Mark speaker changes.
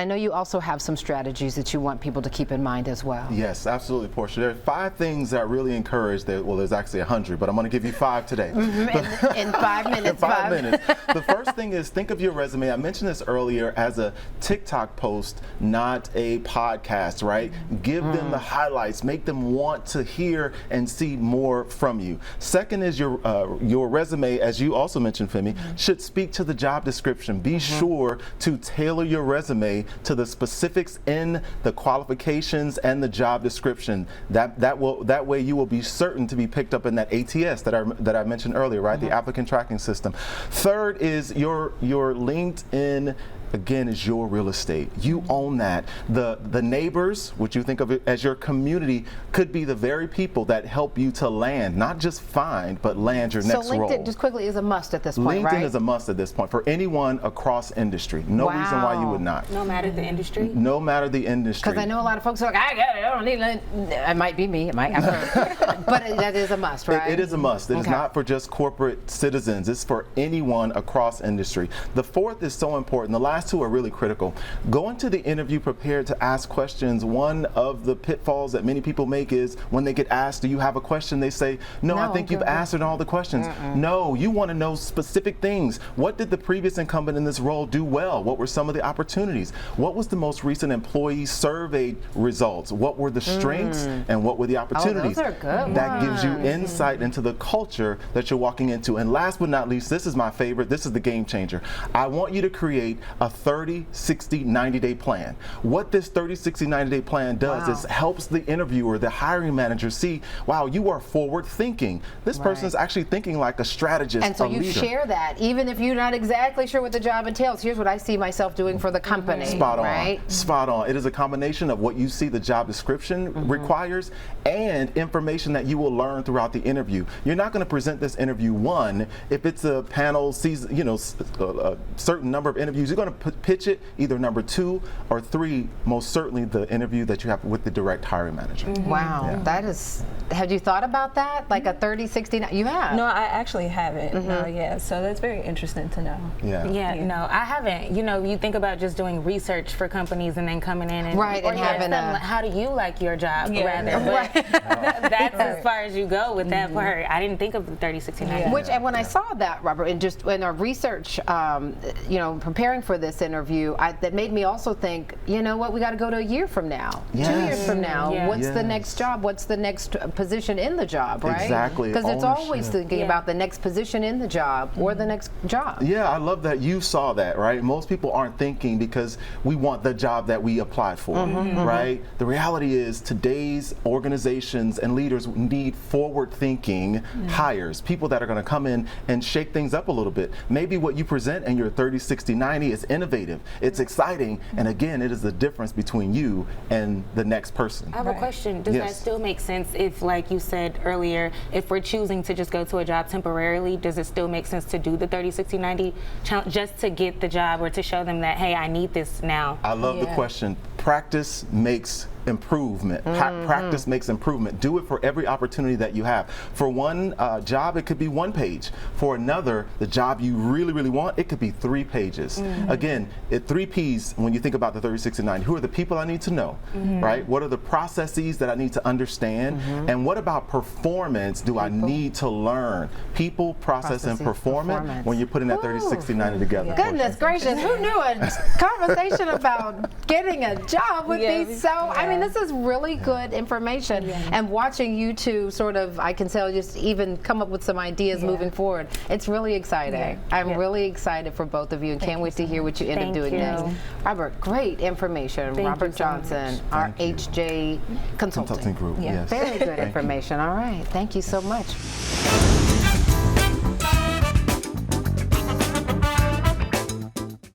Speaker 1: I know you also have some strategies that you want people to keep in mind as well.
Speaker 2: Yes, absolutely, Portia. There are 5 things that I really encourage. Well, there's actually 100, but I'm going to give you 5 today.
Speaker 1: In 5 minutes.
Speaker 2: In 5 minutes. The first thing is, think of your resume. I mentioned this earlier, as a TikTok post, not a podcast, right? Give them the highlights. Make them want to hear and see more from you. Second is your resume, as you also mentioned, Femi, should speak to the job description. Be sure to tailor your resume to the specifics in the qualifications and the job description. That way you will be certain to be picked up in that ATS that I mentioned earlier, right? The applicant tracking system. Third is your LinkedIn. Again, is your real estate. You own that. The neighbors, which you think of it as your community, could be the very people that help you to land, not just find, but land your next role.
Speaker 1: So LinkedIn, just quickly, is a must at this point, right?
Speaker 2: LinkedIn is a must at this point for anyone across industry. No reason why you would not.
Speaker 3: No matter the industry?
Speaker 2: No matter the industry.
Speaker 1: Because I know a lot of folks are like, I got it, I don't need LinkedIn. It might be me, it might have but that is a must, right?
Speaker 2: It is a must. It is not for just corporate citizens. It's for anyone across industry. The fourth is so important. The last 2 are really critical. Go into the interview prepared to ask questions. One of the pitfalls that many people make is when they get asked, do you have a question? They say, no, I think you've answered all the questions. No, you want to know specific things. What did the previous incumbent in this role do well? What were some of the opportunities? What was the most recent employee survey results? What were the strengths and what were the opportunities?
Speaker 1: Oh, those are good
Speaker 2: That gives you insight into the culture that you're walking into. And last but not least, this is my favorite. This is the game changer. I want you to create a 30, 60, 90-day plan. What this 30, 60, 90-day plan does is helps the interviewer, the hiring manager, see, wow, you are forward thinking. This person is actually thinking like a strategist,
Speaker 1: and so
Speaker 2: a
Speaker 1: you
Speaker 2: leader.
Speaker 1: Share that, even if you're not exactly sure what the job entails. Here's what I see myself doing for the company.
Speaker 2: Spot on.
Speaker 1: Right?
Speaker 2: Spot on. It is a combination of what you see the job description requires and information that you will learn throughout the interview. You're not going to present this interview if it's a panel season, a certain number of interviews. You're going to pitch it either number 2 or 3, most certainly the interview that you have with the direct hiring manager.
Speaker 1: Wow, that is, have you thought about that? Like a 30, 60, you have?
Speaker 4: No, I actually haven't. So that's very interesting to know.
Speaker 3: No, I haven't. You think about just doing research for companies and then coming in and
Speaker 1: having
Speaker 3: how do you like your job rather. But that's as far as you go with that part. I didn't think of the 30, 60, 90.
Speaker 1: Which, and when I saw that, Robert, and just in our research, preparing for this interview, that made me also think, you know what, we got to go to a year from now, 2 years from now. What's the next job? What's the next position in the job, right?
Speaker 2: Exactly.
Speaker 1: Because it's always thinking about the next position in the job or the next job.
Speaker 2: Yeah, I love that you saw that, right? Most people aren't thinking because we want the job that we applied for, right? The reality is today's organizations and leaders need forward-thinking hires, people that are going to come in and shake things up a little bit. Maybe what you present in your 30, 60, 90 is innovative. It's exciting, and again, it is the difference between you and the next person.
Speaker 3: I have a question. Does that still make sense if, like you said earlier, if we're choosing to just go to a job temporarily, does it still make sense to do the 30, 60, 90 challenge just to get the job or to show them that, hey, I need this now?
Speaker 2: I love the question. Practice makes improvement. Practice makes improvement. Do it for every opportunity that you have. For one job, it could be 1 page. For another, the job you really, really want, it could be 3 pages. Again, 3 Ps, when you think about the 30, 60, 90, who are the people I need to know, right? What are the processes that I need to understand? And what about performance do I need to learn? People, process, and performance when you're putting that 30, 60, 90 together.
Speaker 1: Goodness gracious, who knew a conversation about getting a job would be so, I mean, this is really good information. And watching you two sort of, I can tell, just even come up with some ideas moving forward. It's really exciting. I'm really excited for both of you and can't wait to hear what you end up doing next. Robert, great information. Robert Johnson, our HJ Consulting
Speaker 2: Group.
Speaker 1: Very good information. All right. Thank you so much.